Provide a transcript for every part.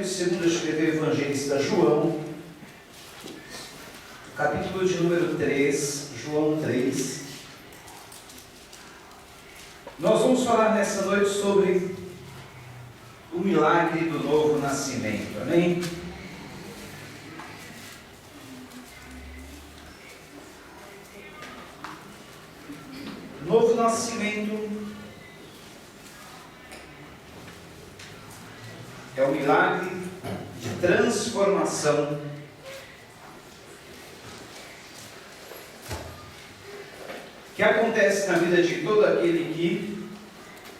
segundo escreveu o evangelista João, capítulo de número 3, João 3. Nós vamos falar nessa noite sobre o milagre do novo nascimento, amém? Novo nascimento é o milagre de transformação que acontece na vida de todo aquele que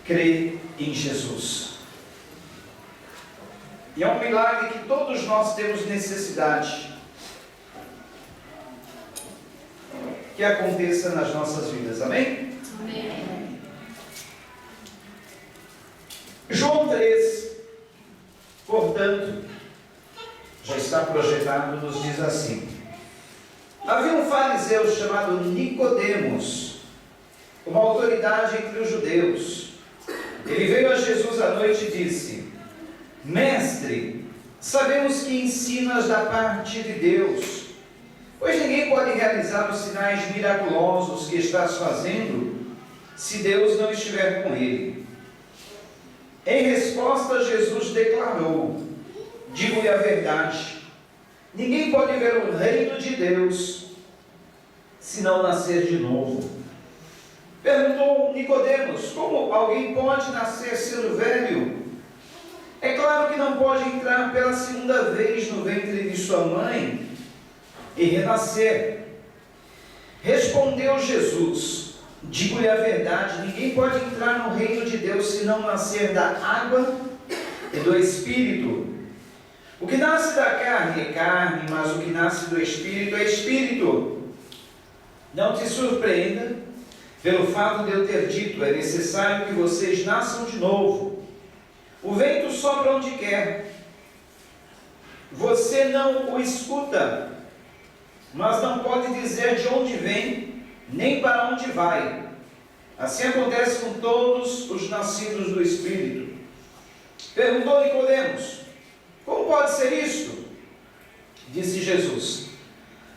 crê em Jesus. E é um milagre que todos nós temos necessidade que aconteça nas nossas vidas, amém? Amém. João 3, portanto, já está projetado, nos diz assim: havia um fariseu chamado Nicodemos, uma autoridade entre os judeus. Ele veio a Jesus à noite e disse: Mestre, sabemos que ensinas da parte de Deus, pois ninguém pode realizar os sinais miraculosos que estás fazendo, se Deus não estiver com ele. Em resposta, Jesus declarou: digo-lhe a verdade, ninguém pode ver o reino de Deus se não nascer de novo. Perguntou Nicodemos: como alguém pode nascer sendo velho? É claro que não pode entrar pela segunda vez no ventre de sua mãe e renascer. Respondeu Jesus: digo-lhe a verdade, ninguém pode entrar no reino de Deus se não nascer da água e do Espírito. O que nasce da carne é carne, mas o que nasce do Espírito é Espírito. Não te surpreenda pelo fato de eu ter dito: é necessário que vocês nasçam de novo. O vento sopra onde quer, você não o escuta, mas não pode dizer de onde vem, nem para onde vai. Assim acontece com todos os nascidos do Espírito. Perguntou Nicodemos: como pode ser isto? Disse Jesus: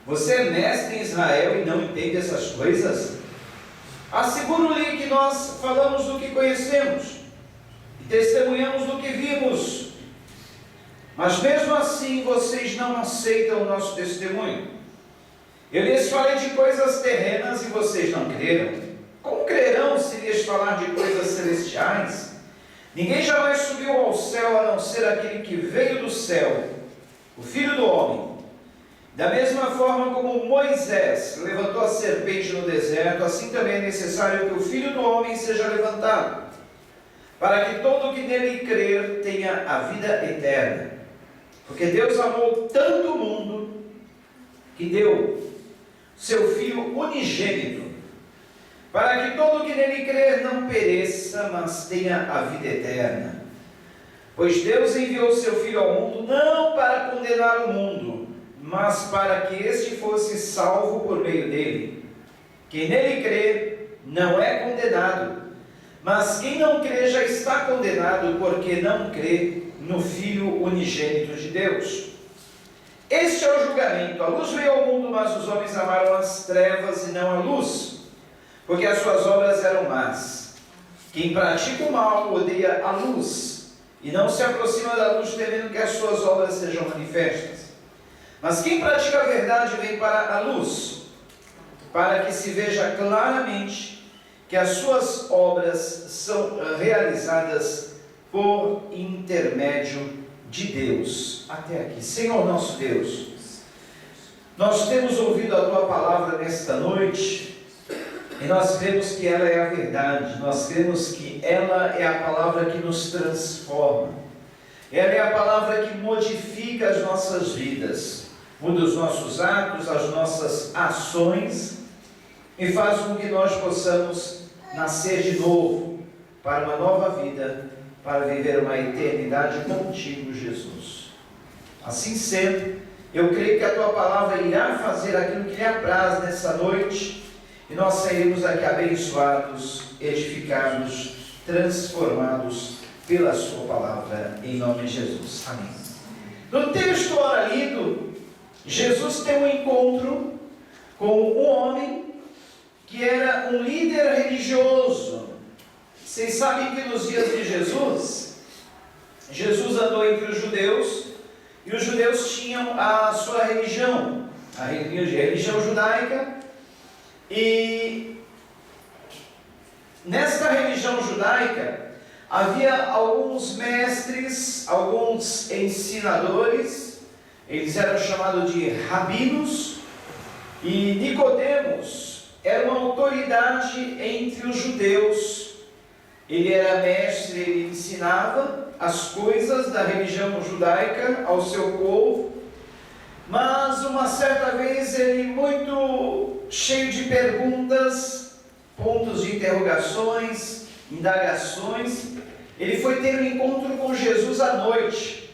você é mestre em Israel e não entende essas coisas? Asseguro-lhe que nós falamos do que conhecemos e testemunhamos do que vimos, mas mesmo assim vocês não aceitam o nosso testemunho. Eu lhes falei de coisas terrenas e vocês não creram. Como crerão se lhes falar de coisas celestiais? Ninguém jamais subiu ao céu a não ser aquele que veio do céu, o Filho do Homem. Da mesma forma como Moisés levantou a serpente no deserto, assim também é necessário que o Filho do Homem seja levantado, para que todo o que nele crer tenha a vida eterna. Porque Deus amou tanto o mundo que deu seu Filho unigênito, para que todo o que nele crer não pereça, mas tenha a vida eterna. Pois Deus enviou seu Filho ao mundo não para condenar o mundo, mas para que este fosse salvo por meio dele. Quem nele crê não é condenado, mas quem não crê já está condenado, porque não crê no Filho unigênito de Deus. Este é o julgamento: a luz veio ao mundo, mas os homens amaram as trevas e não a luz, porque as suas obras eram más. Quem pratica o mal odeia a luz, e não se aproxima da luz, temendo que as suas obras sejam manifestas. Mas quem pratica a verdade vem para a luz, para que se veja claramente que as suas obras são realizadas por intermédio de Deus. Até aqui. Senhor nosso Deus, nós temos ouvido a Tua palavra nesta noite, e nós cremos que ela é a verdade, nós cremos que ela é a palavra que nos transforma, ela é a palavra que modifica as nossas vidas, muda os nossos atos, as nossas ações, e faz com que nós possamos nascer de novo, para uma nova vida, para viver uma eternidade contigo, Jesus. Assim sendo, eu creio que a Tua palavra irá fazer aquilo que lhe apraz nessa noite, e nós sairemos daqui abençoados, edificados, transformados pela Sua palavra, em nome de Jesus. Amém. No texto ora lido, Jesus tem um encontro com um homem que era um líder religioso. Vocês sabem que nos dias de Jesus andou entre os judeus, e os judeus tinham a sua religião, a religião judaica, e nesta religião judaica havia alguns mestres, alguns ensinadores, eles eram chamados de rabinos, e Nicodemos era uma autoridade entre os judeus. Ele era mestre, ele ensinava as coisas da religião judaica ao seu povo, mas uma certa vez ele, muito cheio de perguntas, pontos de interrogações, indagações, ele foi ter um encontro com Jesus à noite,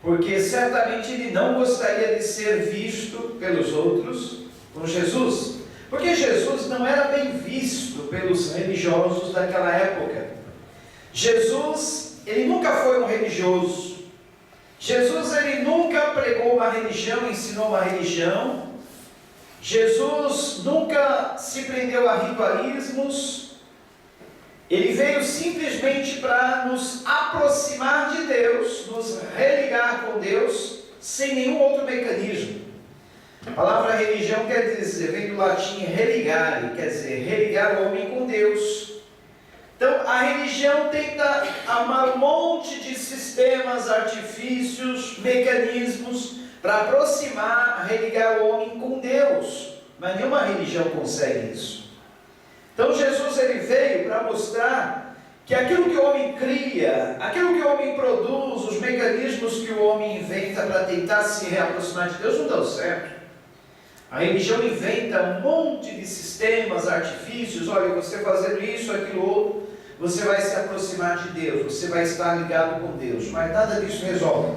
porque certamente ele não gostaria de ser visto pelos outros com Jesus, porque Jesus não era bem visto pelos religiosos daquela época. Jesus, ele nunca foi um religioso. Jesus, ele nunca pregou uma religião, ensinou uma religião. Jesus nunca se prendeu a ritualismos. Ele veio simplesmente para nos aproximar de Deus, nos religar com Deus, sem nenhum outro mecanismo. A palavra religião quer dizer, vem do latim religare, quer dizer, religar o homem com Deus. Então, a religião tenta amar um monte de sistemas, artifícios, mecanismos, para aproximar, religar o homem com Deus. Mas nenhuma religião consegue isso. Então, Jesus ele veio para mostrar que aquilo que o homem cria, aquilo que o homem produz, os mecanismos que o homem inventa para tentar se reaproximar de Deus, não dão certo. A religião inventa um monte de sistemas, artifícios. Olha, você fazendo isso, aquilo outro, você vai se aproximar de Deus, você vai estar ligado com Deus, mas nada disso resolve.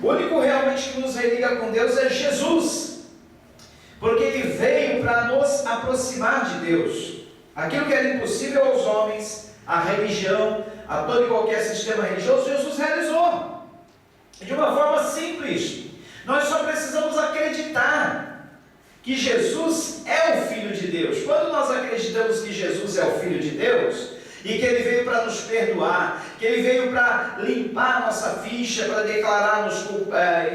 O único realmente que nos religa com Deus é Jesus, porque Ele veio para nos aproximar de Deus. Aquilo que era impossível aos homens, a religião, a todo e qualquer sistema religioso, Jesus realizou, de uma forma simples. Nós só precisamos acreditar que Jesus é o Filho de Deus. Quando nós acreditamos que Jesus é o Filho de Deus, e que Ele veio para nos perdoar, que Ele veio para limpar a nossa ficha, para declarar-nos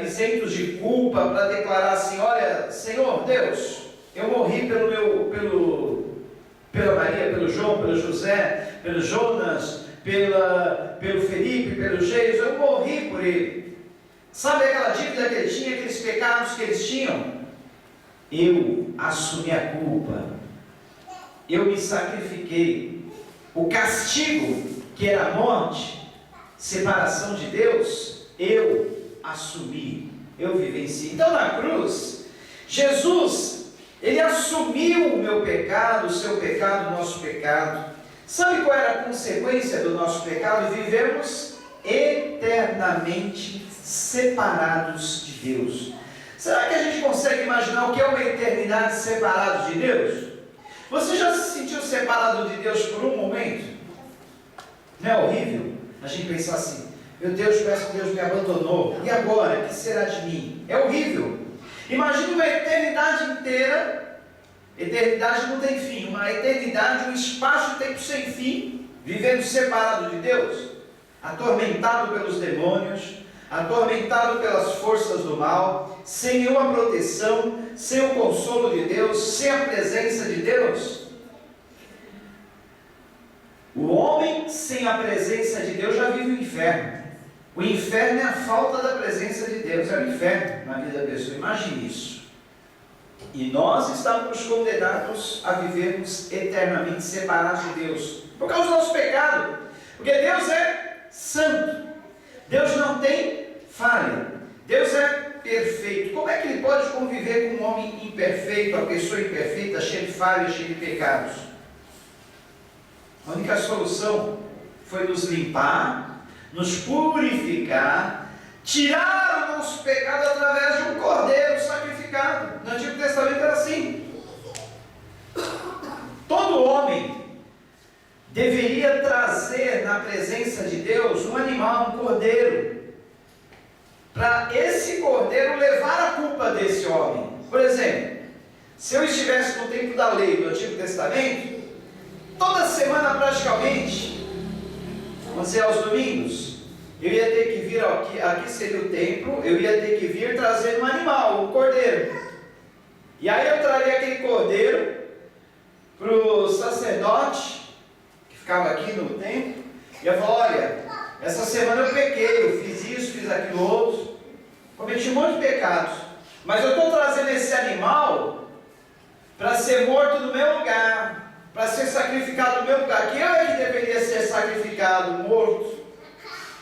isentos de culpa, para declarar assim, olha, Senhor Deus, eu morri pela Maria, pelo João, pelo José, pelo Jonas, pelo Felipe, pelo Geis, eu morri por ele. Sabe aquela dívida que ele tinha, aqueles pecados que eles tinham? Eu assumi a culpa, eu me sacrifiquei. O castigo, que era a morte, separação de Deus, eu assumi, eu vivenciei. Então na cruz, Jesus, Ele assumiu o meu pecado, o seu pecado, o nosso pecado. Sabe qual era a consequência do nosso pecado? Vivemos eternamente separados de Deus. Será que a gente consegue imaginar o que é uma eternidade separado de Deus? Você já se sentiu separado de Deus por um momento? Não é horrível? A gente pensar assim, meu Deus, parece que Deus me abandonou. E agora? O que será de mim? É horrível. Imagine uma eternidade inteira. Eternidade não tem fim. Uma eternidade, um espaço de tempo sem fim, vivendo separado de Deus, atormentado pelos demônios, atormentado pelas forças do mal, sem nenhuma proteção, sem o consolo de Deus, sem a presença de Deus. O homem sem a presença de Deus já vive o inferno. O inferno é a falta da presença de Deus, é o inferno na vida da pessoa. Imagine isso. E nós estamos condenados a vivermos eternamente separados de Deus, por causa do nosso pecado, porque Deus é santo, Deus não tem falha, Deus é perfeito. Como é que Ele pode conviver com um homem imperfeito, a pessoa imperfeita, cheia de falhas, cheia de pecados? A única solução foi nos limpar, nos purificar, tirar o nosso pecado através de um cordeiro sacrificado. No Antigo Testamento era assim. Todo homem deveria trazer na presença de Deus um animal, um cordeiro, para esse cordeiro levar a culpa desse homem. Por exemplo, se eu estivesse no tempo da lei do Antigo Testamento, toda semana praticamente, vamos dizer aos domingos, eu ia ter que vir aqui seria o templo, eu ia ter que vir trazendo um animal, um cordeiro. E aí eu traria aquele cordeiro para o sacerdote, que ficava aqui no templo, e eu falava: olha, essa semana eu pequei, eu fiz isso, fiz aquilo outro, cometi um monte de pecados, mas eu estou trazendo esse animal para ser morto no meu lugar, para ser sacrificado no meu lugar, que eu é que deveria ser sacrificado, morto,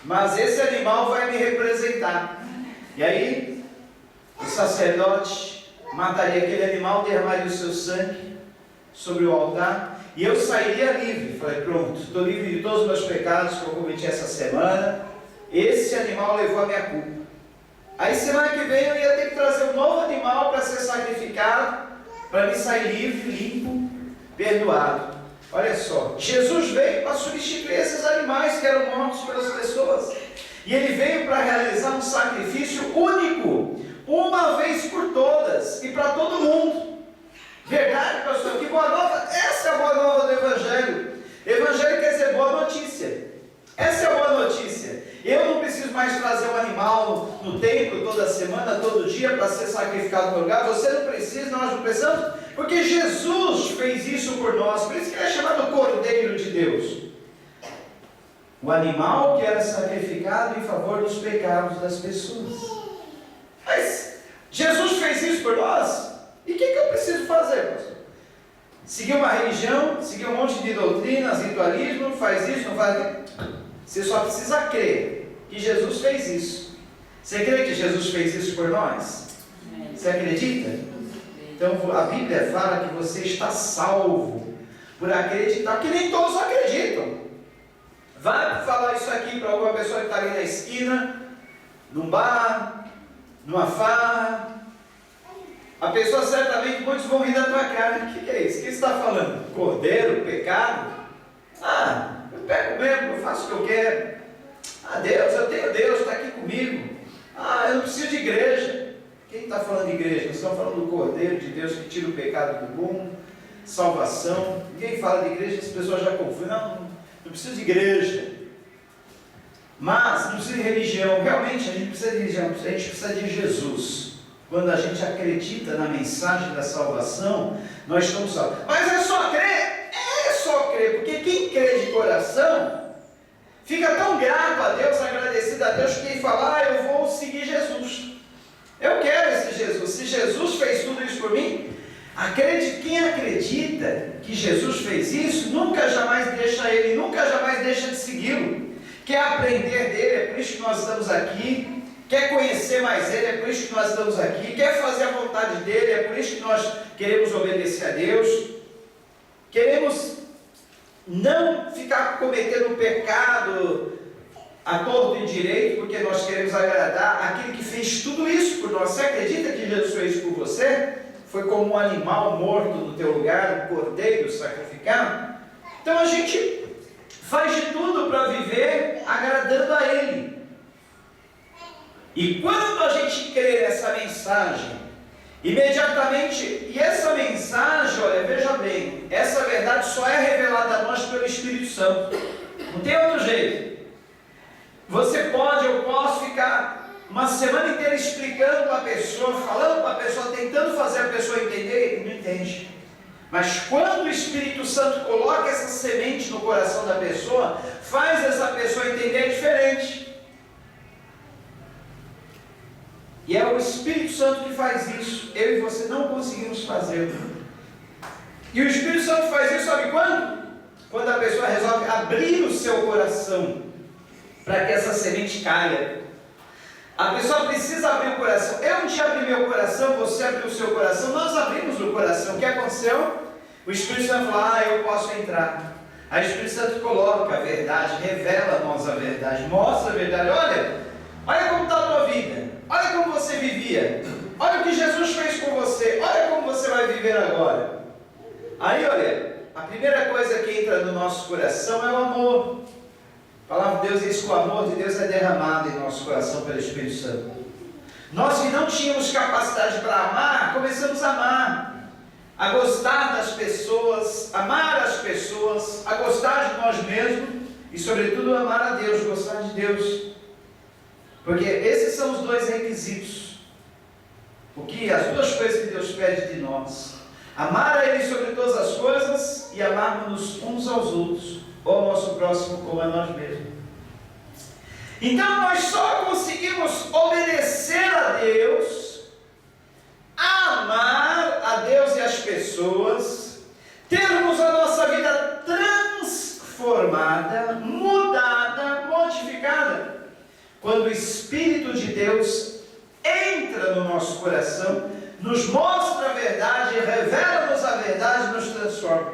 mas esse animal vai me representar. E aí o sacerdote mataria aquele animal, derramaria o seu sangue sobre o altar, e eu sairia livre. Falei: pronto, estou livre de todos os meus pecados que eu cometi essa semana, esse animal levou a minha culpa. Aí semana que vem eu ia ter que trazer um novo animal para ser sacrificado, para me sair livre, limpo, perdoado. Olha só, Jesus veio para substituir esses animais que eram mortos pelas pessoas, e Ele veio para realizar um sacrifício único, uma vez por todas, e para todo mundo. Verdade, pastor? Que boa nova! Essa é a boa nova do Evangelho. Evangelho quer dizer boa notícia. Essa é a boa notícia. Eu não preciso mais trazer um animal no templo toda semana, todo dia, para ser sacrificado no meu lugar. Você não precisa, nós não precisamos, porque Jesus fez isso por nós. Por isso que ele é chamado Cordeiro de Deus. O animal que era sacrificado em favor dos pecados das pessoas. Mas Jesus fez isso por nós. E o que eu preciso fazer, pastor? Seguir uma religião, seguir um monte de doutrinas, ritualismo, faz isso, não faz. Você só precisa crer que Jesus fez isso. Você crê que Jesus fez isso por nós? Você acredita? Então a Bíblia fala que você está salvo por acreditar, que nem todos acreditam. Vai falar isso aqui para alguma pessoa que está ali na esquina, num bar, numa farra. A pessoa certamente, muitos vão rir da tua cara. O que é isso? O que você está falando? Cordeiro, pecado? Ah, eu pego mesmo, eu faço o que eu quero. Ah, Deus, eu tenho Deus, está aqui comigo. Ah, eu não preciso de igreja. Quem está falando de igreja? Nós estamos falando do Cordeiro de Deus que tira o pecado do mundo, salvação. Ninguém fala de igreja, as pessoas já confundem. Não preciso de igreja. Mas não precisa de religião. Realmente a gente precisa de religião, a gente precisa de Jesus. Quando a gente acredita na mensagem da salvação, nós estamos salvos. Mas é só crer? É só crer, porque quem crê de coração fica tão grato a Deus, agradecido a Deus, que ele fala: ah, eu vou seguir Jesus. Eu quero esse Jesus. Se Jesus fez tudo isso por mim, quem acredita que Jesus fez isso, nunca jamais deixa Ele, nunca jamais deixa de segui-lo. Quer aprender dele, é por isso que nós estamos aqui. Quer conhecer mais Ele, é por isso que nós estamos aqui. Quer fazer a vontade dEle, é por isso que nós queremos obedecer a Deus. Queremos não ficar cometendo pecado à torto e direito, porque nós queremos agradar aquele que fez tudo isso por nós. Você acredita que Jesus fez isso por você? Foi como um animal morto no teu lugar, um cordeiro sacrificado. Então a gente faz de tudo para viver agradando a Ele. E quando a gente crê nessa mensagem, imediatamente, e essa mensagem, olha, veja bem, essa verdade só é revelada a nós pelo Espírito Santo. Não tem outro jeito. Eu posso ficar uma semana inteira explicando para a pessoa, falando para a pessoa, tentando fazer a pessoa entender, e não entende. Mas quando o Espírito Santo coloca essa semente no coração da pessoa, faz essa pessoa entender diferente. E é o Espírito Santo que faz isso. Eu e você não conseguimos fazer. E o Espírito Santo faz isso, sabe quando? Quando a pessoa resolve abrir o seu coração para que essa semente caia. A pessoa precisa abrir o coração. Eu um dia abri meu coração, você abriu o seu coração, nós abrimos o coração. O que aconteceu? O Espírito Santo fala: eu posso entrar. Aí o Espírito Santo coloca a verdade, revela a nós a verdade, mostra a verdade. Olha como está a tua vida. Olha como você vivia. Olha o que Jesus fez com você. Olha como você vai viver agora. Aí, olha, a primeira coisa que entra no nosso coração é o amor. A palavra de Deus diz que o amor de Deus é derramado em nosso coração pelo Espírito Santo. Nós que não tínhamos capacidade para amar, começamos a amar, a gostar das pessoas, amar as pessoas, a gostar de nós mesmos e, sobretudo, amar a Deus, gostar de Deus. Porque esses são os dois requisitos. As duas coisas que Deus pede de nós: amar a Ele sobre todas as coisas e amarmos uns aos outros, ou ao nosso próximo como a nós mesmos. Então nós só conseguimos obedecer a Deus, amar a Deus e as pessoas, termos a nossa vida transformada, mudada, modificada, quando o Espírito de Deus entra no nosso coração, nos mostra a verdade, revela-nos a verdade, nos transforma.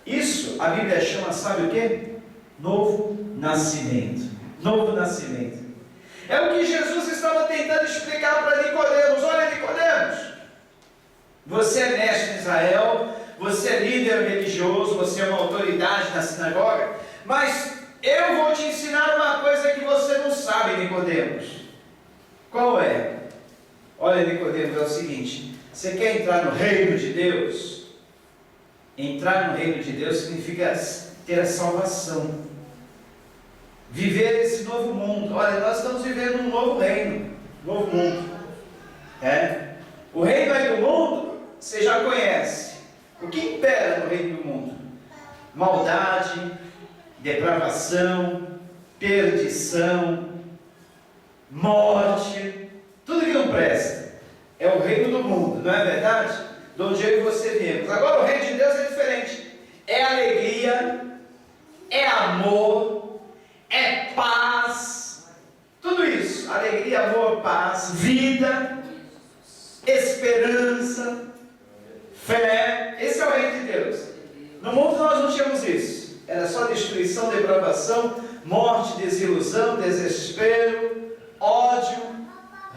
Isso a Bíblia chama, sabe o quê? Novo nascimento. Novo nascimento. É o que Jesus estava tentando explicar para Nicodemos. Olha, Nicodemos, você é mestre em Israel, você é líder religioso, você é uma autoridade na sinagoga, mas eu vou te ensinar uma coisa que você não sabe, Nicodemos. Qual é? Olha, Nicodemos, é o seguinte: você quer entrar no reino de Deus? Entrar no reino de Deus significa ter a salvação, viver esse novo mundo. Olha, nós estamos vivendo um novo reino, novo mundo. O reino aí do mundo, você já conhece. O que impera no reino do mundo? Maldade, depravação, perdição, morte, tudo que não presta. É o reino do mundo, não é verdade? De onde eu e você viemos. Agora o reino de Deus é diferente. É alegria, é amor, é paz, tudo isso, alegria, amor, paz, vida, esperança, fé. Esse é o reino de Deus. No mundo nós não tínhamos isso. Era só destruição, depravação, morte, desilusão, desespero, ódio,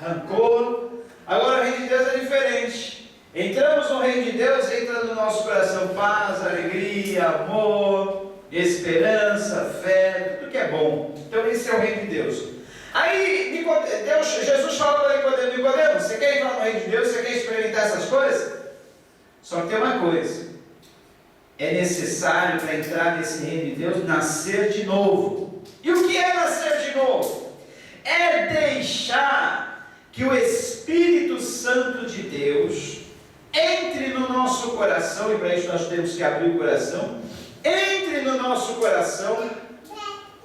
rancor. Agora o reino de Deus é diferente. Entramos no reino de Deus, entra no nosso coração paz, alegria, amor, esperança, fé, tudo que é bom. Então esse é o reino de Deus. Aí Jesus fala para Nicodemos: você quer entrar no reino de Deus? Você quer experimentar essas coisas? Só que tem uma coisa: é necessário, para entrar nesse reino de Deus, nascer de novo. E o que é nascer de novo? É deixar que o Espírito Santo de Deus entre no nosso coração, e para isso nós temos que abrir o coração. Entre no nosso coração,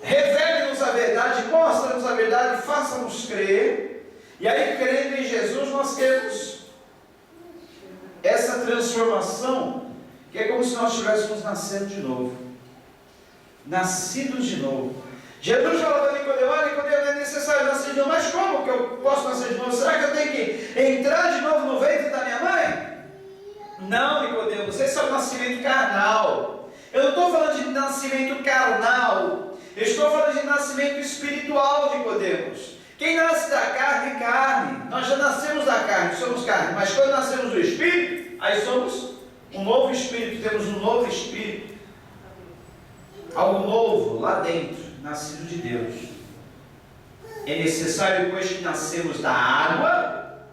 revele-nos a verdade, mostra-nos a verdade, faça-nos crer. E aí, crendo em Jesus, nós temos essa transformação, que é como se nós estivéssemos nascendo de novo, nascidos de novo. Jesus falou para Nicodemo: olha, Nicodemo, é necessário nascer de novo. Mas como que eu posso nascer de novo? Será que eu tenho que entrar de novo no ventre da minha mãe? Não, Nicodemo, esse é o nascimento carnal. Eu não estou falando de nascimento carnal, eu estou falando de nascimento espiritual, Nicodemos. Quem nasce da carne é carne. Nós já nascemos da carne, somos carne. Mas quando nascemos do Espírito, aí somos um novo Espírito, temos um novo Espírito, algo novo lá dentro, nascido de Deus. É necessário, depois que nascemos da água.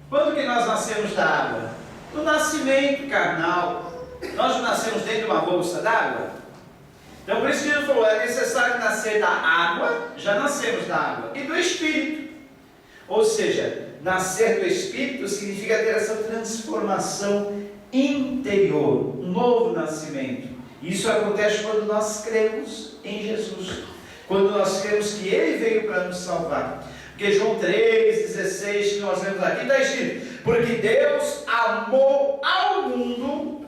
Quando que nós nascemos da água? No nascimento carnal. Nós não nascemos dentro de uma bolsa d'água? Então por isso que Jesus falou: é necessário nascer da água. Já nascemos da água e do Espírito. Ou seja, nascer do Espírito significa ter essa transformação interior, um novo nascimento. Isso acontece quando nós cremos em Jesus, quando nós cremos que Ele veio para nos salvar. Porque João 3,16, que nós lemos aqui, está escrito: porque Deus amou ao mundo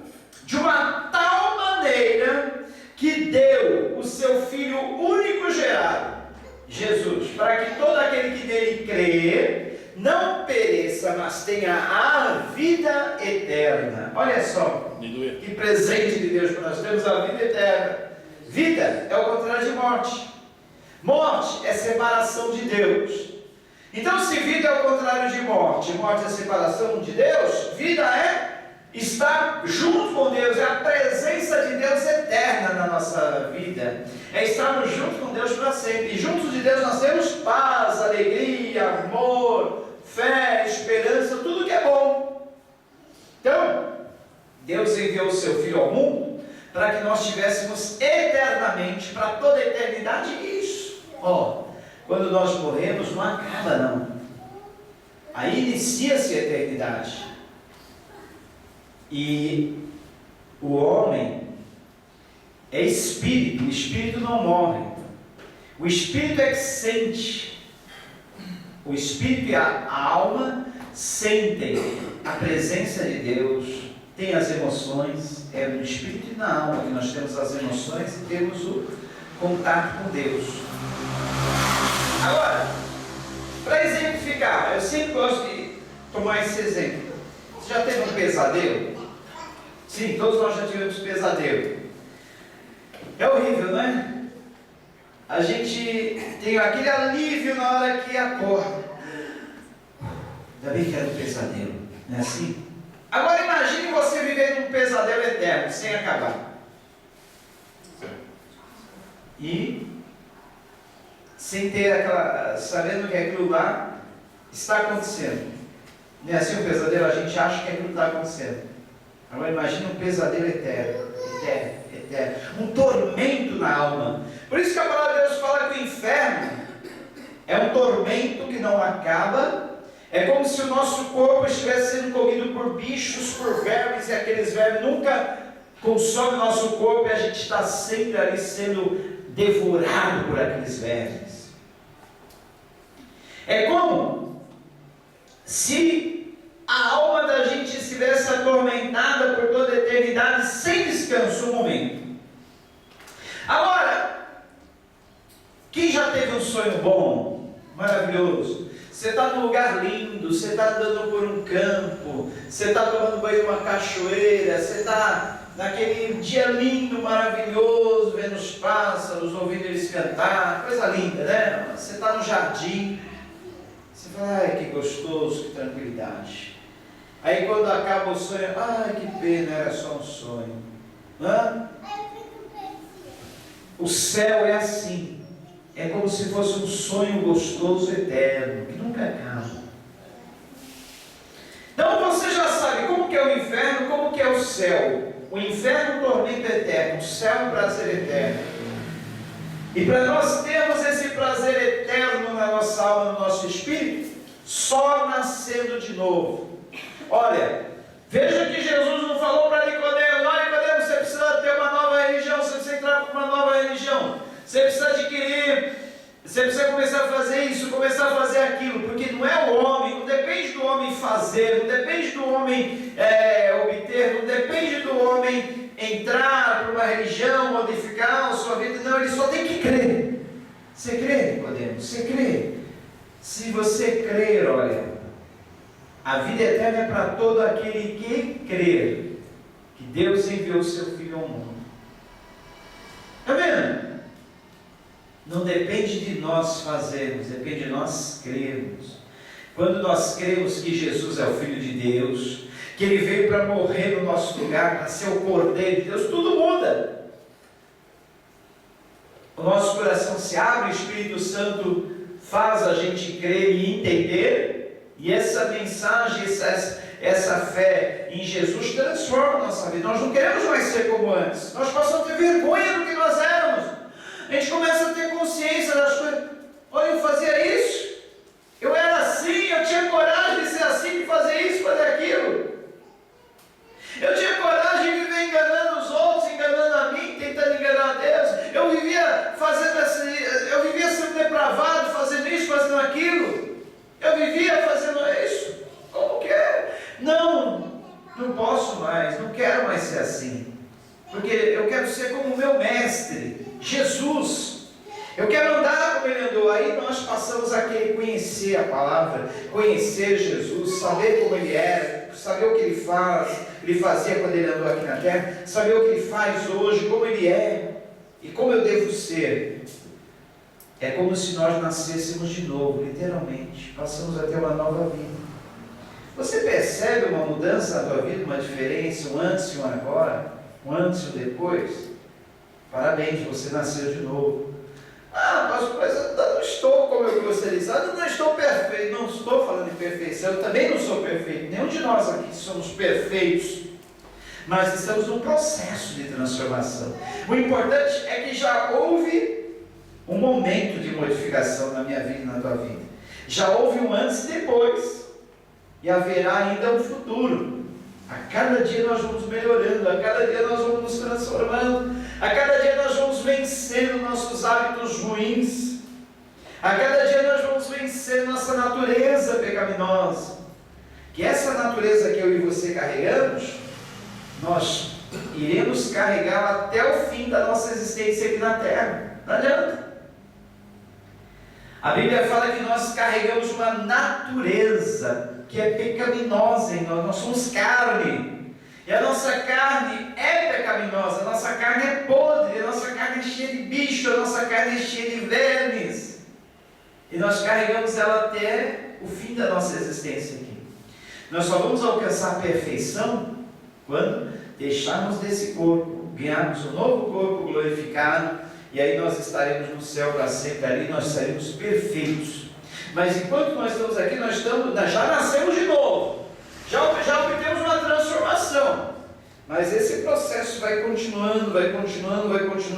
de uma tal maneira que deu o seu Filho único gerado, Jesus, para que todo aquele que nele crê não pereça, mas tenha a vida eterna. Olha só, que presente de Deus para nós. Temos a vida eterna. Vida é o contrário de morte. Morte é separação de Deus. Então, se vida é o contrário de morte, morte é separação de Deus, vida é estar junto com Deus, é a presença de Deus eterna na nossa vida, é estarmos juntos com Deus para sempre. E juntos de Deus nós temos paz, alegria, amor, fé, esperança, tudo que é bom. Então, Deus enviou o seu Filho ao mundo para que nós tivéssemos eternamente, para toda a eternidade, isso. Quando nós morremos, não acaba não. Aí inicia-se a eternidade. E o homem é espírito, o espírito não morre. O espírito é que sente. O espírito e a alma sentem a presença de Deus, tem as emoções. É no espírito e na alma que nós temos as emoções e temos o contato com Deus. Agora, para exemplificar, eu sempre gosto de tomar esse exemplo. Você já teve um pesadelo? Sim, todos nós já tivemos pesadelo. É horrível, não é? A gente tem aquele alívio na hora que acorda. Ainda bem que era um pesadelo, não é assim? Agora imagine você viver num pesadelo eterno, sem acabar. E sem ter aquela, sabendo que aquilo lá está acontecendo. Não é assim um pesadelo? A gente acha que aquilo está acontecendo. Agora imagine um pesadelo eterno, eterno, um tormento na alma. Por isso que a palavra de Deus fala que o inferno é um tormento que não acaba. É como se o nosso corpo estivesse sendo comido por bichos, por vermes, e aqueles vermes nunca consomem o nosso corpo, e a gente está sempre ali sendo devorado por aqueles vermes. É como se a alma da gente estivesse atormentada por toda a eternidade, sem descanso um momento. Agora, quem já teve um sonho bom, maravilhoso? Você está num lugar lindo, você está andando por um campo, você está tomando banho numa cachoeira, você está naquele dia lindo, maravilhoso, vendo os pássaros, ouvindo eles cantar, coisa linda, né? Você está no jardim, você fala, ai que gostoso, que tranquilidade. Aí quando acaba o sonho, ai que pena, era só um sonho. O céu é assim. É como se fosse um sonho gostoso eterno, que nunca acaba. Então você já sabe como que é o inferno, como que é o céu. O inferno é um tormento eterno, o céu é um prazer eterno. E para nós termos esse prazer eterno na nossa alma, no nosso espírito, só nascendo de novo. Olha, veja que Jesus não falou para Nicodemo, Nicodemo, você precisa ter uma nova religião, você precisa entrar para uma nova religião. Você precisa adquirir, você precisa começar a fazer isso, começar a fazer aquilo, porque não é o homem, não depende do homem fazer, não depende do homem obter, não depende do homem entrar para uma religião, modificar a sua vida, não, ele só tem que crer. Você crê, Nicodemo? Você crê? Se você crer, olha, a vida eterna é para todo aquele que crer, que Deus enviou o seu Filho ao mundo. Está vendo? Não depende de nós fazermos, depende de nós crermos. Quando nós cremos que Jesus é o Filho de Deus, que Ele veio para morrer no nosso lugar, para ser o Cordeiro de Deus, tudo muda. O nosso coração se abre, o Espírito Santo faz a gente crer e entender, e essa mensagem, essa fé em Jesus transforma a nossa vida. Nós não queremos mais ser como antes, nós passamos a ter vergonha do que nós éramos. A gente começa a ter consciência das coisas. Olha, eu fazia isso, eu era assim, eu tinha coragem de ser assim, de fazer isso, fazer aquilo. Eu tinha coragem de viver enganando os outros, enganando a mim, tentando enganar a Deus. Eu vivia sendo depravado, fazendo isso, fazendo aquilo. Eu vivia fazendo isso. Como que é? Não posso mais, não quero mais ser assim. Porque eu quero ser como o meu mestre, Jesus. Eu quero andar como Ele andou. Aí nós passamos a querer conhecer a palavra, conhecer Jesus, saber como Ele era, saber o que Ele fazia quando Ele andou aqui na terra, saber o que Ele faz hoje, como Ele é e como eu devo ser. É como se nós nascêssemos de novo, literalmente. Passamos a ter uma nova vida. Você percebe uma mudança na tua vida, uma diferença, um antes e um agora, um antes e um depois? Parabéns, você nasceu de novo. Ah, mas eu não estou como eu gostaria. Eu não estou perfeito. Não estou falando de perfeição. Eu também não sou perfeito. Nenhum de nós aqui somos perfeitos. Mas estamos num processo de transformação. O importante é que já houve um momento de modificação na minha vida e na tua vida. Já houve um antes e depois. E haverá ainda um futuro. A cada dia nós vamos melhorando, a cada dia nós vamos nos transformando, a cada dia nós vamos vencendo nossos hábitos ruins, a cada dia nós vamos vencendo nossa natureza pecaminosa. Que essa natureza que eu e você carregamos, nós iremos carregá-la até o fim da nossa existência aqui na terra. Não adianta. A Bíblia fala que nós carregamos uma natureza que é pecaminosa em nós. Nós somos carne. E a nossa carne é pecaminosa. A nossa carne é podre. A nossa carne é cheia de bicho. A nossa carne é cheia de vermes. E nós carregamos ela até o fim da nossa existência aqui. Nós só vamos alcançar a perfeição quando deixarmos desse corpo, ganharmos um novo corpo glorificado. E aí nós estaremos no céu para sempre, ali nós seremos perfeitos. Mas enquanto nós estamos aqui, nós já nascemos de novo, já obtemos uma transformação. Mas esse processo vai continuando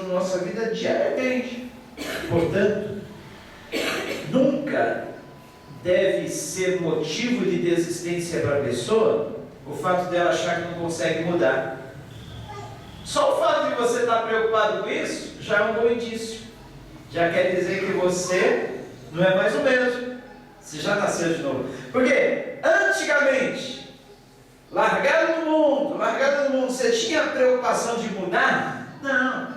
nossa vida diariamente. Portanto, nunca deve ser motivo de desistência para a pessoa o fato dela achar que não consegue mudar. Só o fato de você estar preocupado com isso já é um bom indício. Já quer dizer que você não é mais o mesmo. Você já nasceu de novo. Porque antigamente, largado no mundo, você tinha preocupação de mudar? Não.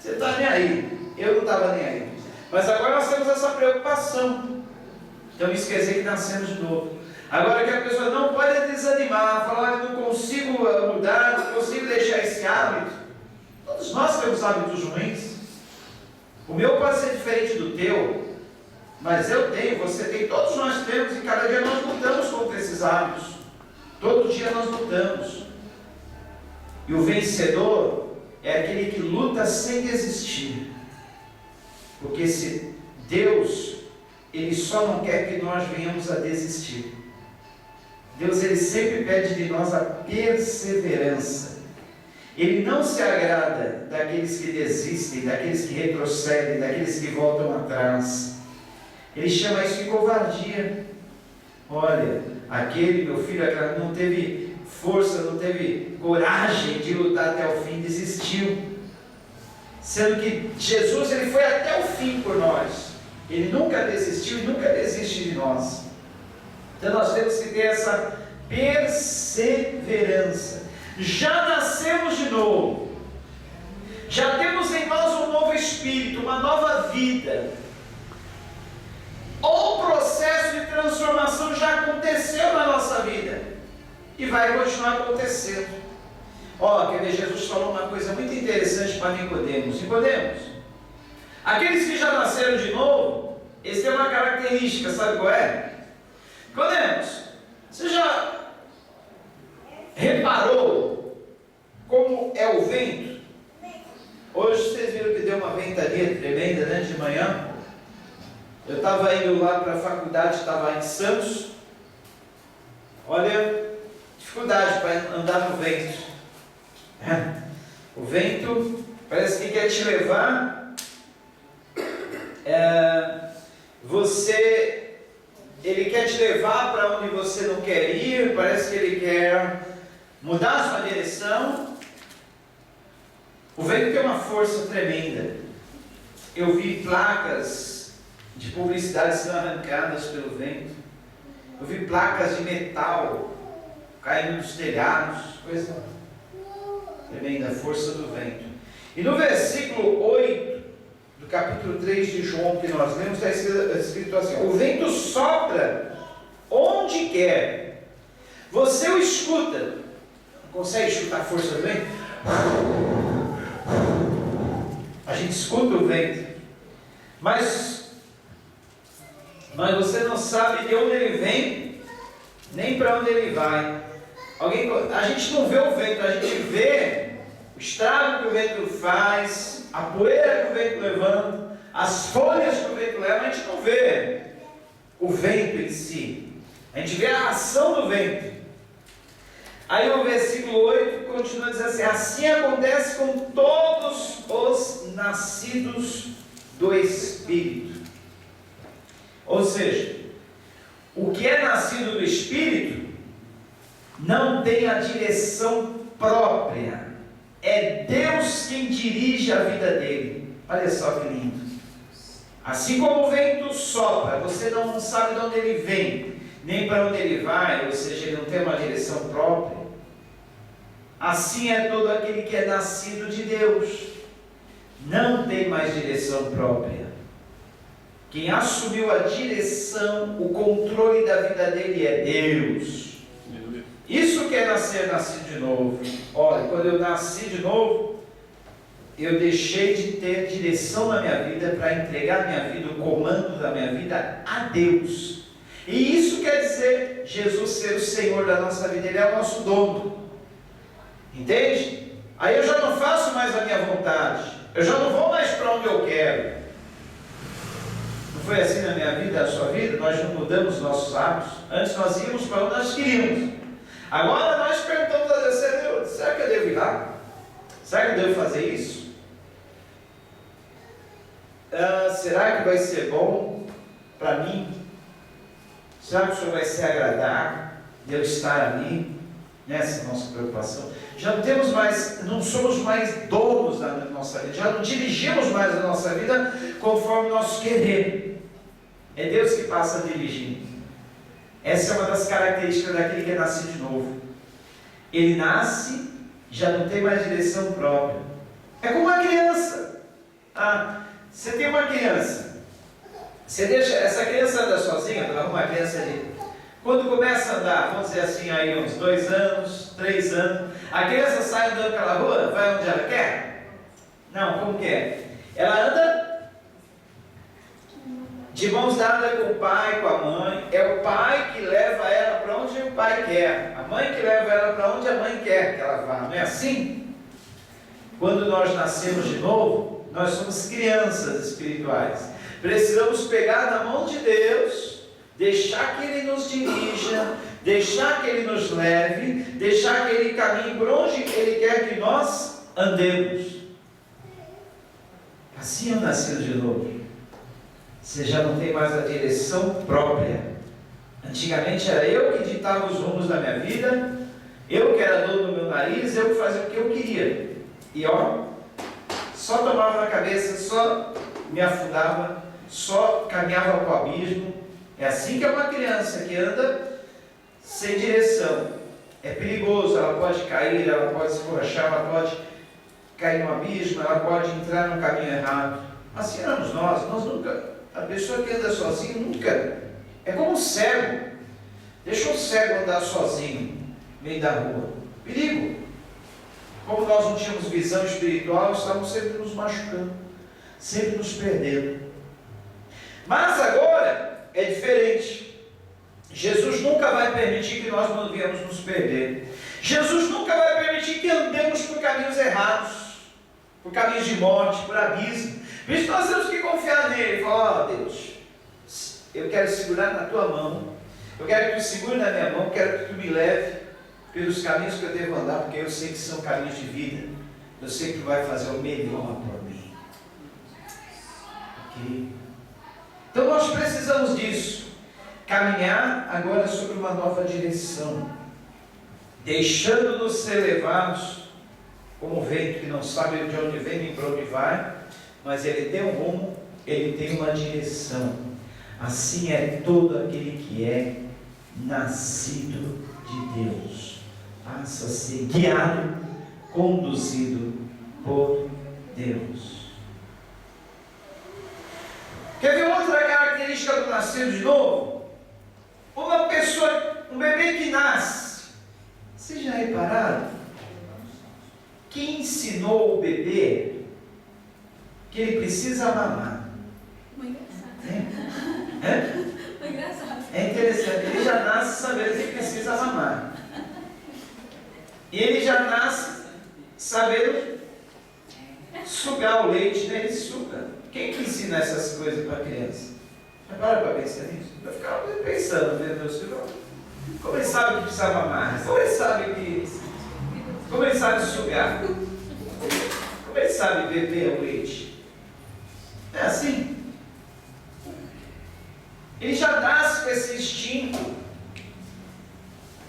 Você não está nem aí. Eu não estava nem aí. Mas agora nós temos essa preocupação. Então isso quer dizer que nascemos de novo. Agora que a pessoa não pode desanimar, falar, eu não consigo mudar, não consigo deixar esse hábito. Todos nós temos hábitos ruins. O meu pode ser diferente do teu, mas eu tenho, você tem, todos nós temos, e cada dia nós lutamos contra esses hábitos. Todo dia nós lutamos. E o vencedor é aquele que luta sem desistir. Porque se Deus, Ele só não quer que nós venhamos a desistir. Deus, Ele sempre pede de nós a perseverança. Ele não se agrada daqueles que desistem, daqueles que retrocedem, daqueles que voltam atrás. Ele chama isso de covardia. Olha, aquele meu filho não teve força, não teve coragem de lutar até o fim, desistiu. Sendo que Jesus, Ele foi até o fim por nós. Ele nunca desistiu e nunca desiste de nós. Então nós temos que ter essa perseverança. Já nascemos de novo. Já temos em nós um novo espírito, uma nova vida. O processo de transformação já aconteceu na nossa vida. E vai continuar acontecendo. Quer ver, Jesus falou uma coisa muito interessante para Nicodemos. Nicodemos, aqueles que já nasceram de novo, eles têm uma característica, sabe qual é? Nicodemos, você já reparou como é o vento? Hoje vocês viram que deu uma ventania tremenda, né, de manhã. Eu estava indo lá para a faculdade, estava em Santos. Olha, dificuldade para andar no vento. O vento parece que quer te levar. Ele quer te levar para onde você não quer ir. Parece que ele quer mudar a sua direção. O vento tem uma força tremenda. Eu vi placas de publicidade sendo arrancadas pelo vento. Eu vi placas de metal caindo dos telhados. Coisa tremenda, a força do vento. E no versículo 8 do capítulo 3 de João que nós lemos, está escrito assim: o vento sopra onde quer, você o escuta. Não consegue escutar a força do vento? A gente escuta o vento, mas você não sabe de onde ele vem, nem para onde ele vai. A gente não vê o vento, a gente vê o estrago que o vento faz, a poeira que o vento levanta, as folhas que o vento leva, a gente não vê o vento em si. A gente vê a ação do vento. Aí o versículo 8 continua dizendo assim: assim acontece com todos os nascidos do Espírito. Ou seja, o que é nascido do Espírito não tem a direção própria. É Deus quem dirige a vida dele. Olha só que lindo. Assim como o vento sopra, você não sabe de onde ele vem, nem para onde ele vai, ou seja, ele não tem uma direção própria. Assim é todo aquele que é nascido de Deus. Não tem mais direção própria. Quem assumiu a direção, o controle da vida dele é Deus. Isso que é nascido de novo. Olha, quando eu nasci de novo, eu deixei de ter direção na minha vida para entregar a minha vida, o comando da minha vida a Deus. E isso quer dizer Jesus ser o Senhor da nossa vida, Ele é o nosso dono. Entende? Aí eu já não faço mais a minha vontade, eu já não vou mais para onde eu quero. Não foi assim na minha vida, na sua vida? Nós não mudamos nossos hábitos. Antes nós íamos para onde nós queríamos. Agora nós perguntamos a Deus: será que eu devo ir lá? Será que eu devo fazer isso? Será que vai ser bom para mim? Será que o Senhor vai se agradar de eu estar ali? Nessa nossa preocupação. Já não temos mais, não somos mais donos da nossa vida, já não dirigimos mais a nossa vida conforme nosso querer. É Deus que passa a dirigir. Essa é uma das características daquele que é nascido de novo. Ele nasce, já não tem mais direção própria. É como uma criança. Você tem uma criança, você deixa, essa criança anda sozinha, uma criança ali. Quando começa a andar, vamos dizer assim, aí uns 2 anos, 3 anos, a criança sai andando pela rua, vai onde ela quer? Não, como que é? Ela anda de mãos dadas com o pai, com a mãe. É o pai que leva ela para onde o pai quer, a mãe que leva ela para onde a mãe quer que ela vá. Não é assim? Quando nós nascemos de novo, nós somos crianças espirituais. Precisamos pegar na mão de Deus, deixar que Ele nos dirija, deixar que Ele nos leve, deixar que Ele caminhe por onde Ele quer que nós andemos. Assim é o nascido de novo. Você já não tem mais a direção própria. Antigamente era eu que ditava os rumos da minha vida, eu que era dono do meu nariz, eu que fazia o que eu queria. E só tomava na cabeça, só me afundava, só caminhava para o abismo. É assim que é uma criança que anda sem direção. É perigoso, ela pode cair, ela pode se escorraçar, ela pode cair no abismo, ela pode entrar no caminho errado. Assim éramos nós nunca, a pessoa que anda sozinho nunca, é como um cego. Deixa um cego andar sozinho no meio da rua. Perigo. Como nós não tínhamos visão espiritual, estávamos sempre nos machucando, sempre nos perdendo. Mas agora é diferente. Jesus nunca vai permitir que nós não venhamos nos perder. Jesus nunca vai permitir que andemos por caminhos errados, por caminhos de morte, por abismo. Por isso nós temos que confiar nele e falar: Deus, eu quero segurar na tua mão, eu quero que tu segure na minha mão, eu quero que tu me leve pelos caminhos que eu devo andar, porque eu sei que são caminhos de vida, eu sei que tu vai fazer o melhor por mim. Ok? Então nós precisamos disso, caminhar agora sobre uma nova direção, deixando-nos ser levados como o vento que não sabe de onde vem nem para onde vai, mas ele tem um rumo, ele tem uma direção. Assim é todo aquele que é nascido de Deus, passa a ser guiado, conduzido por Deus. Quer ver outra característica do nascido de novo? Uma pessoa, um bebê que nasce. Vocês já repararam? Quem ensinou o bebê que ele precisa mamar? Muito engraçado. É? Muito engraçado. É interessante, ele já nasce sabendo que precisa mamar. E ele já nasce saber sugar o leite, né? Ele suga. Quem que ensina essas coisas para a criança? Para pensar nisso. Eu ficava pensando, vendo meus filhos, como ele sabe que precisa mamar? Como ele sabe sugar? Como ele sabe beber o leite? É assim. Ele já nasce com esse instinto.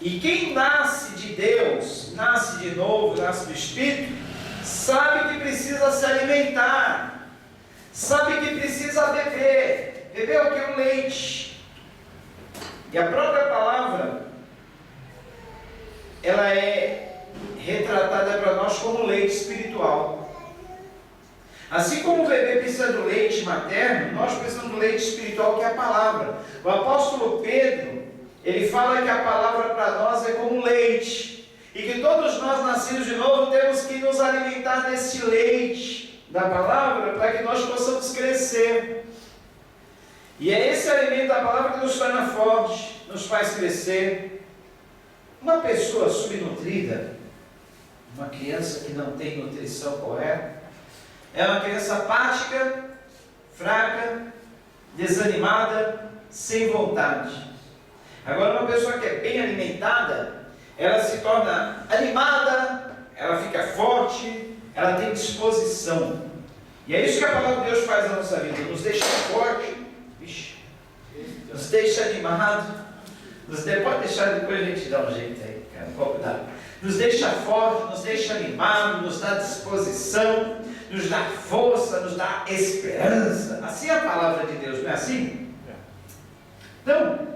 E quem nasce de Deus, nasce de novo, nasce do Espírito, sabe que precisa se alimentar, sabe que precisa beber. Beber o que? O leite. E a própria palavra, ela é retratada para nós como leite espiritual. Assim como o bebê precisa do leite materno, nós precisamos do leite espiritual, que é a palavra. O apóstolo Pedro, ele fala que a palavra para nós é como leite, e que todos nós nascidos de novo temos que nos alimentar desse leite da palavra, para que nós possamos crescer. E é esse alimento da palavra que nos torna forte, nos faz crescer. Uma pessoa subnutrida, uma criança que não tem nutrição correta, é uma criança apática, fraca, desanimada, sem vontade. Agora, uma pessoa que é bem alimentada, ela se torna animada, ela fica forte, ela tem disposição. E é isso que a palavra de Deus faz na nossa vida, nos deixa forte, nos deixa animado, pode deixar, depois a gente dá um jeito aí, cara, um pouco dá. Nos deixa forte, nos deixa animado, nos dá disposição, nos dá força, nos dá esperança. Assim é a palavra de Deus, não é assim? Então,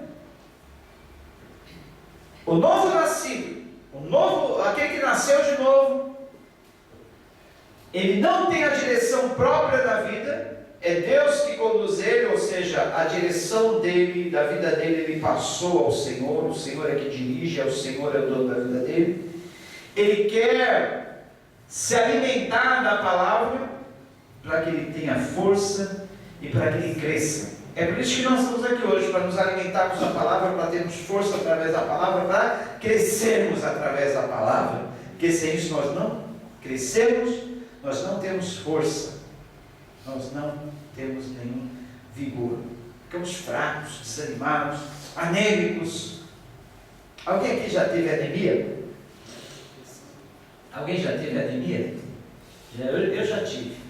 o novo nascido, aquele que nasceu de novo, ele não tem a direção própria da vida, é Deus que conduz ele, ou seja, a direção dele, da vida dele, ele passou ao Senhor, o Senhor é que dirige, o Senhor é o dono da vida dele. Ele quer se alimentar da palavra para que ele tenha força e para que ele cresça. É por isso que nós estamos aqui hoje, para nos alimentarmos da palavra, para termos força através da palavra, para crescermos através da palavra, porque sem isso nós não crescemos, nós não temos força, nós não temos nenhum vigor, ficamos fracos, desanimados, anêmicos. Alguém aqui já teve anemia? Alguém já teve anemia? Eu já tive.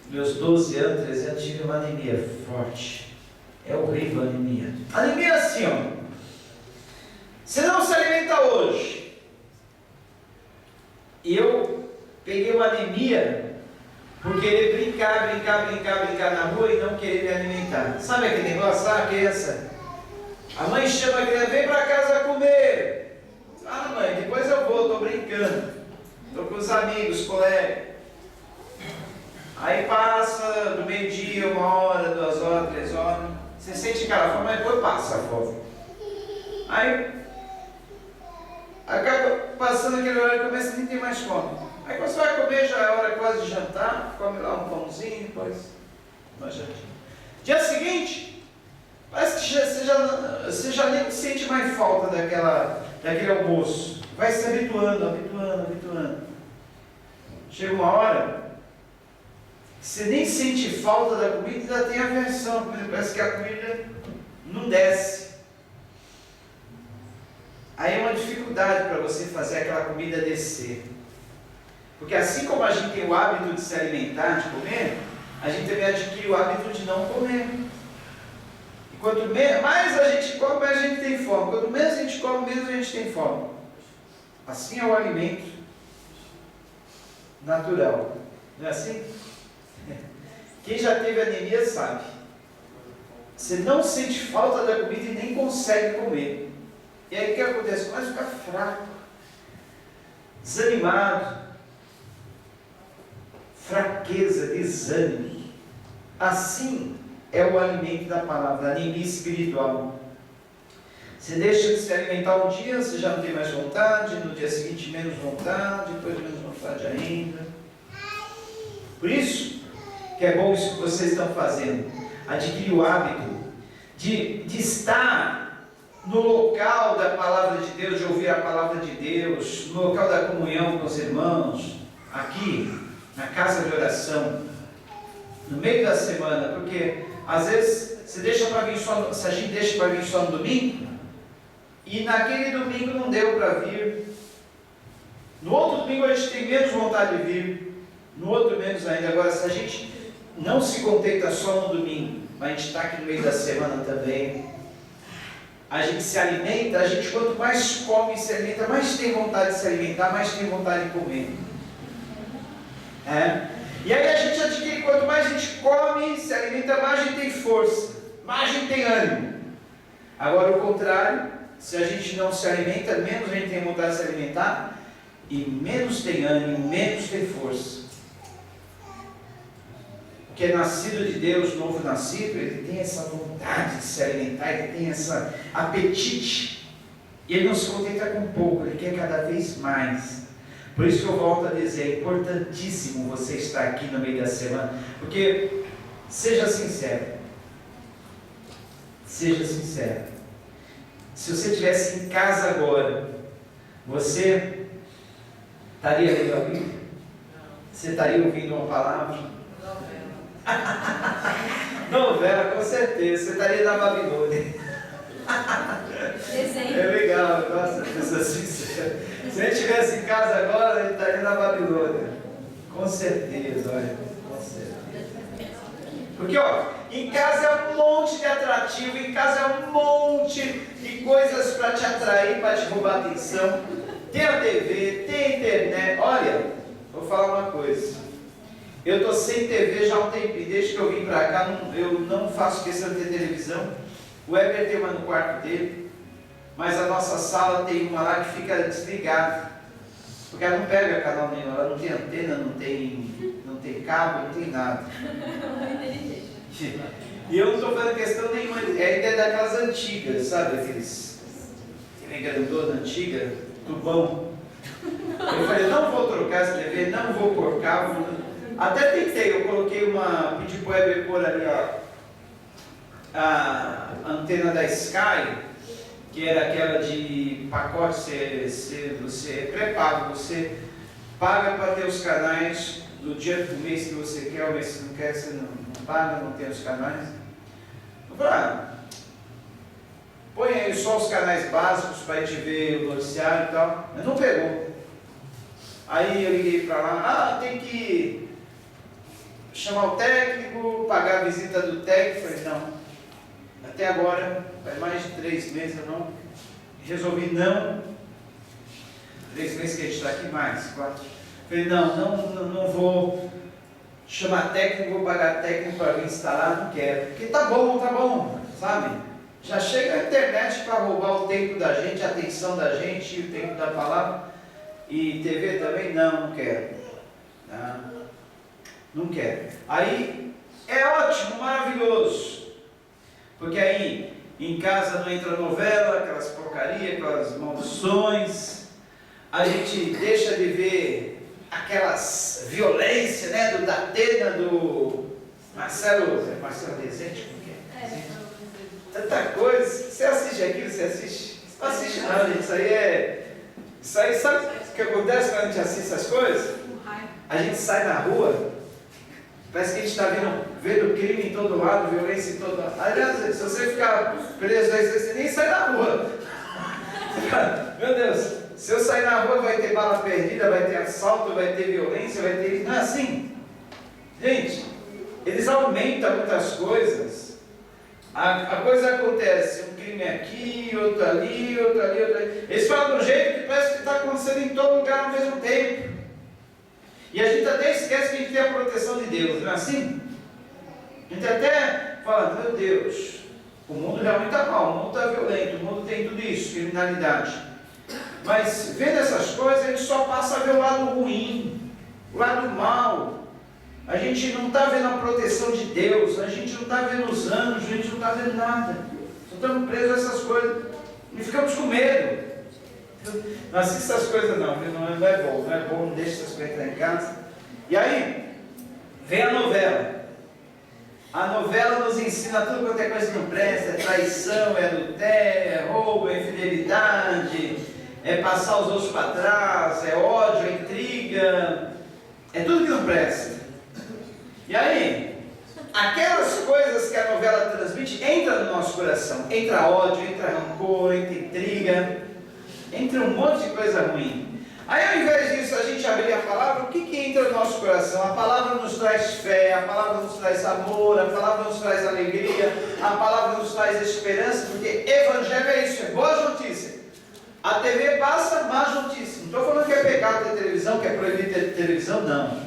Meus 12 anos, 13 anos, tive uma anemia forte. É horrível a anemia. Anemia é assim, ó. Você não se alimenta hoje. E eu peguei uma anemia por querer brincar na rua e não querer me alimentar. Sabe aquele negócio? Sabe a criança? A mãe chama a criança, vem para casa comer. Ah, mãe, depois eu vou, estou brincando. Estou com os amigos, colegas. Aí passa do meio-dia, 1 hora, 2 horas, 3 horas. Você sente aquela fome, mas depois passa a fome. Aí acaba passando aquele horário e começa a nem ter mais fome. Aí quando você vai comer, já é hora quase de jantar, come lá um pãozinho, depois uma jantinha. Dia seguinte, parece que você já nem sente mais falta daquele almoço. Vai se habituando. Chega uma hora que você nem sente falta da comida e ainda tem aversão, porque parece que a comida não desce. Aí é uma dificuldade para você fazer aquela comida descer. Porque assim como a gente tem o hábito de se alimentar, de comer, a gente também adquire o hábito de não comer. E quanto mais a gente come, mais a gente tem fome. Quanto menos a gente come, menos a gente tem fome. Assim é o alimento natural. Não é assim? Quem já teve anemia sabe. Você não sente falta da comida e nem consegue comer. E aí o que acontece? Começa a ficar fraco, desanimado, fraqueza, desânimo. Assim é o alimento da palavra, anemia espiritual. Você deixa de se alimentar um dia, você já não tem mais vontade, no dia seguinte menos vontade, depois menos vontade ainda. Por isso que é bom isso que vocês estão fazendo, adquirir o hábito de estar no local da palavra de Deus, de ouvir a palavra de Deus, no local da comunhão com os irmãos, aqui na casa de oração, no meio da semana, porque às vezes se a gente deixa para vir só no domingo, e naquele domingo não deu para vir, no outro domingo a gente tem menos vontade de vir, no outro menos ainda. Agora, se a gente não se contenta só no domingo, mas a gente está aqui no meio da semana também, a gente se alimenta, a gente quanto mais come e se alimenta, mais tem vontade de se alimentar, mais tem vontade de comer. E aí a gente adquire, quanto mais a gente come, se alimenta, mais a gente tem força, mais a gente tem ânimo. Agora o contrário, se a gente não se alimenta, menos a gente tem vontade de se alimentar, e menos tem ânimo, menos tem força. Porque é nascido de Deus, novo nascido, ele tem essa vontade de se alimentar, ele tem esse apetite, e ele não se contenta com pouco, ele quer cada vez mais. Por isso que eu volto a dizer, é importantíssimo você estar aqui no meio da semana, porque, seja sincero, se você estivesse em casa agora, você estaria lendo a Bíblia? Você estaria ouvindo uma palavra? Novela, com certeza, você estaria na Babilônia. Desenho. É legal, eu gosto de pessoas sinceras. Se a gente estivesse em casa agora, a gente estaria na Babilônia. Com certeza, olha, com certeza. Porque, ó, em casa é um monte de atrativo, em casa é um monte de coisas para te atrair, para te roubar a atenção. Tem a TV, tem a internet. Olha, vou falar uma coisa. Eu estou sem TV já há um tempinho, desde que eu vim para cá, eu não faço questão de ter televisão. O Weber tem uma no quarto dele, mas a nossa sala tem uma lá que fica desligada, porque ela não pega canal nenhum, ela não tem antena, não tem cabo, não tem nada. E eu não estou fazendo questão nenhuma, a ideia é daquelas antigas, sabe, aqueles grandona antiga, tubão. Eu falei, não vou trocar essa TV, não vou pôr cabo. Até tentei, eu coloquei pedi para o Weber pôr ali a antena da Sky, que era aquela de pacote, você é pré-pago, você paga para ter os canais do dia do mês que você quer, o mês que você não quer, você não paga, não tem os canais. Eu falei, põe aí só os canais básicos para a gente ver o noticiário e tal, mas não pegou. Aí eu liguei para lá, tem que chamar o técnico, pagar a visita do técnico. Falei, não, até agora, faz mais de 3 meses eu não resolvi não. 3 meses que a gente está aqui, mais 4. Falei, não vou chamar técnico, vou pagar técnico para vir instalar, não quero. Porque tá bom, sabe? Já chega a internet para roubar o tempo da gente, a atenção da gente, o tempo da palavra. E TV também? Não quero. Não quero. Aí é ótimo, maravilhoso. Porque aí em casa não entra novela, aquelas porcarias, aquelas maldições. A gente deixa de ver aquelas violências, né? Do Datena, do Marcelo Rezende, como que é? Tanta coisa. Você assiste aquilo? Você assiste? Não assiste não, gente. Isso aí, sabe o que acontece quando a gente assiste essas coisas? A gente sai na rua, parece que a gente está vendo crime em todo lado, violência em todo lado. Aliás, se você ficar preso aí, você nem sai na rua. Meu Deus, se eu sair na rua vai ter bala perdida, vai ter assalto, vai ter violência, vai ter... Não é assim. Gente, eles aumentam muitas coisas. A coisa acontece, um crime aqui, outro ali, outro ali, outro ali. Eles falam de um jeito que parece que está acontecendo em todo lugar ao mesmo tempo. E a gente até esquece que a gente tem a proteção de Deus, não é assim? A gente até fala, meu Deus, o mundo realmente está mal, o mundo está violento, o mundo tem tudo isso, criminalidade. Mas vendo essas coisas, a gente só passa a ver o lado ruim, o lado mal. A gente não está vendo a proteção de Deus, a gente não está vendo os anjos, a gente não está vendo nada. Só estamos presos a essas coisas e ficamos com medo. Não assista essas coisas não é bom, não deixa essas coisas entrar em casa. E aí, vem a novela. A novela nos ensina tudo quanto é coisa que não presta, é traição, é adultério, é roubo, é infidelidade, é passar os outros para trás, é ódio, é intriga, É tudo que não presta. E aí, aquelas coisas que a novela transmite entra no nosso coração. Entra ódio, entra rancor, entra intriga, entra um monte de coisa ruim. Aí ao invés disso a gente abrir a palavra, o que entra no nosso coração? A palavra nos traz fé, a palavra nos traz amor, a palavra nos traz alegria, a palavra nos traz esperança, porque evangelho é isso, é boa notícia. A TV passa más notícias. Não estou falando que é pecado ter televisão, que é proibido ter televisão, não.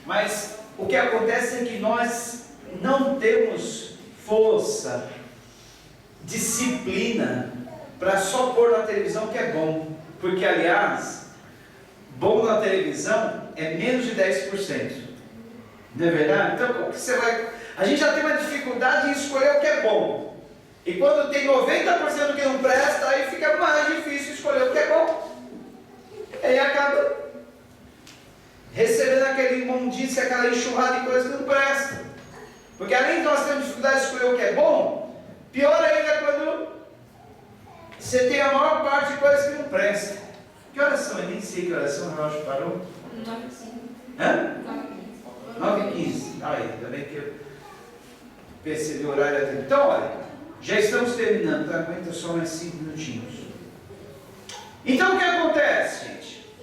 Mas o que acontece é que nós não temos força, disciplina, para só pôr na televisão que é bom. Porque, aliás, bom na televisão é menos de 10%. Não é verdade? Então, como que você vai... A gente já tem uma dificuldade em escolher o que é bom. E quando tem 90% do que não presta, aí fica mais difícil escolher o que é bom. E aí acaba recebendo aquele imundície, aquela enxurrada de coisas que não presta. Porque além de nós termos dificuldade de escolher o que é bom, pior ainda é quando você tem a maior parte de coisas que não prestam. Que horas são? Eu nem sei que horas são, o relógio parou. 9h15. Hã? 9h15. Aí, ainda bem que eu percebi o horário até. Então, olha, já estamos terminando, tá? Aguenta só mais 5 minutinhos. Então, o que acontece, gente?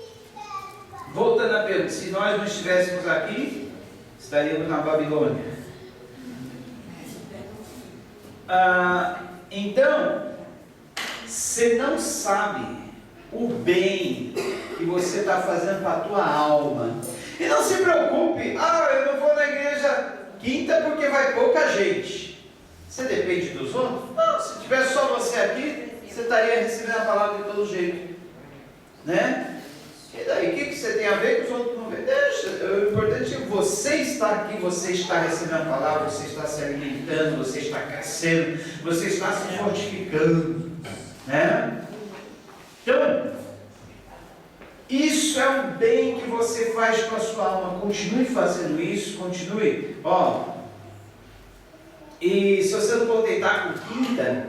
Voltando à pergunta, se nós não estivéssemos aqui, estaríamos na Babilônia. Então, você não sabe o bem que você está fazendo para a tua alma. E não se preocupe, eu não vou na igreja quinta porque vai pouca gente. Você depende dos outros? Não, se tivesse só você aqui, você estaria recebendo a palavra de todo jeito. Né? E daí, o que você tem a ver com os outros não ver? Deixa, o importante é que você está aqui, você está recebendo a palavra, você está se alimentando, você está crescendo, você está se fortificando. Né? Então, isso é um bem que você faz com a sua alma. Continue fazendo isso, continue. E se você não contentar com quinta,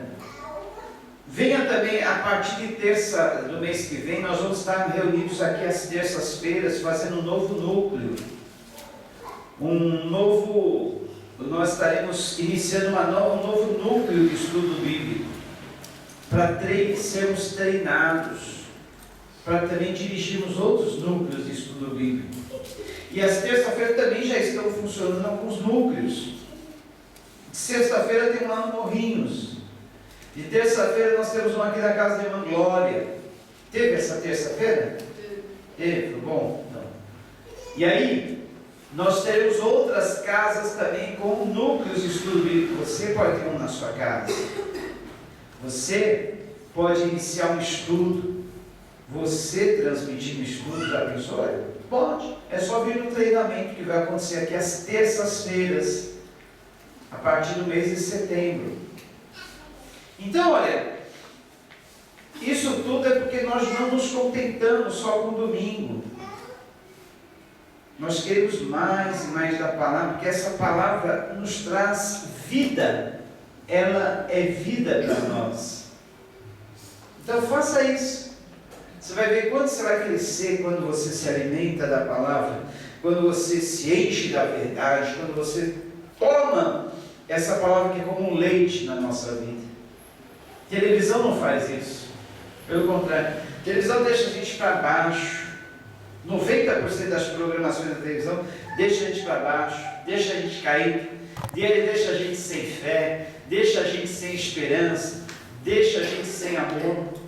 venha também a partir de terça do mês que vem. Nós vamos estar reunidos aqui às terças-feiras, fazendo um novo núcleo. Nós estaremos iniciando um novo núcleo de estudo bíblico, para sermos treinados, para também dirigirmos outros núcleos de estudo bíblico. E às terça-feiras também já estão funcionando alguns núcleos. De sexta-feira tem lá no Morrinhos. De terça-feira nós temos um aqui na casa da irmã Glória. Teve essa terça-feira? Teve, bom. Não. E aí, nós teremos outras casas também com núcleos de estudo bíblico. Você pode ter um na sua casa. Você pode iniciar um estudo. Você transmitir um estudo, já pensou? Pode. É só vir no treinamento que vai acontecer aqui às terças-feiras, a partir do mês de setembro. Então, olha, isso tudo é porque nós não nos contentamos só com o domingo. Nós queremos mais e mais da palavra, porque essa palavra nos traz vida. Ela é vida para nós. Então faça isso. Você vai ver quando você vai crescer, quando você se alimenta da palavra, quando você se enche da verdade, quando você toma essa palavra que é como um leite na nossa vida. Televisão não faz isso. Pelo contrário, televisão deixa a gente para baixo. 90% das programações da televisão deixa a gente para baixo, deixa a gente cair, deixa a gente sem fé, deixa a gente sem esperança, deixa a gente sem amor.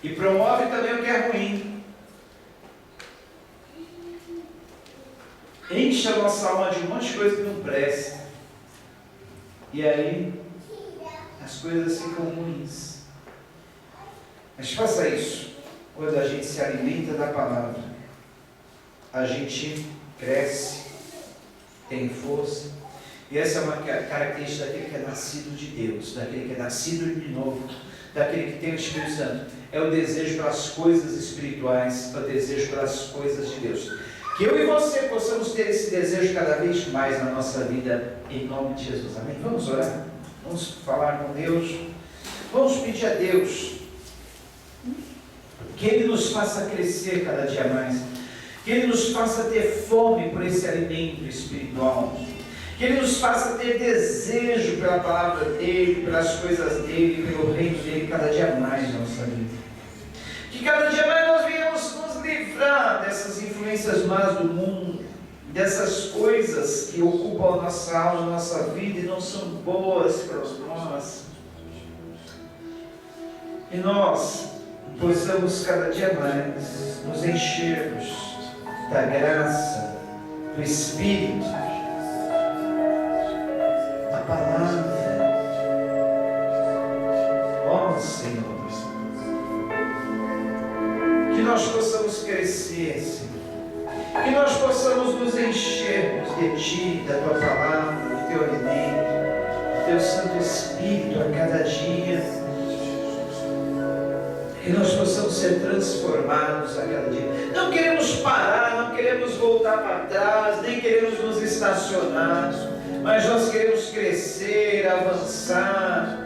E promove também o que é ruim. Enche a nossa alma de um monte de coisa que não presta. E aí as coisas ficam ruins. Mas faça isso. Quando a gente se alimenta da palavra, a gente cresce, tem força. E essa é uma característica daquele que é nascido de Deus, daquele que é nascido de novo, daquele que tem o Espírito Santo. É o desejo pelas coisas espirituais, é o desejo pelas coisas de Deus. Que eu e você possamos ter esse desejo cada vez mais na nossa vida, em nome de Jesus. Amém? Vamos orar? Vamos falar com Deus? Vamos pedir a Deus que Ele nos faça crescer cada dia mais. Que Ele nos faça ter fome por esse alimento espiritual. Que Ele nos faça ter desejo pela palavra dEle, pelas coisas dEle, pelo reino dEle, cada dia mais na nossa vida. Que cada dia mais nós venhamos nos livrar dessas influências más do mundo, dessas coisas que ocupam a nossa alma, a nossa vida e não são boas para nós. E nós possamos cada dia mais nos enchermos da graça, do Espírito, da palavra. Ó Senhor, que nós possamos crescer, Senhor, que nós possamos nos enchermos de Ti, da Tua palavra, do Teu alimento, do Teu Santo Espírito a cada dia. Que nós possamos ser transformados a cada dia. Não queremos parar, não queremos voltar para trás, nem queremos nos estacionar, mas nós queremos crescer, avançar,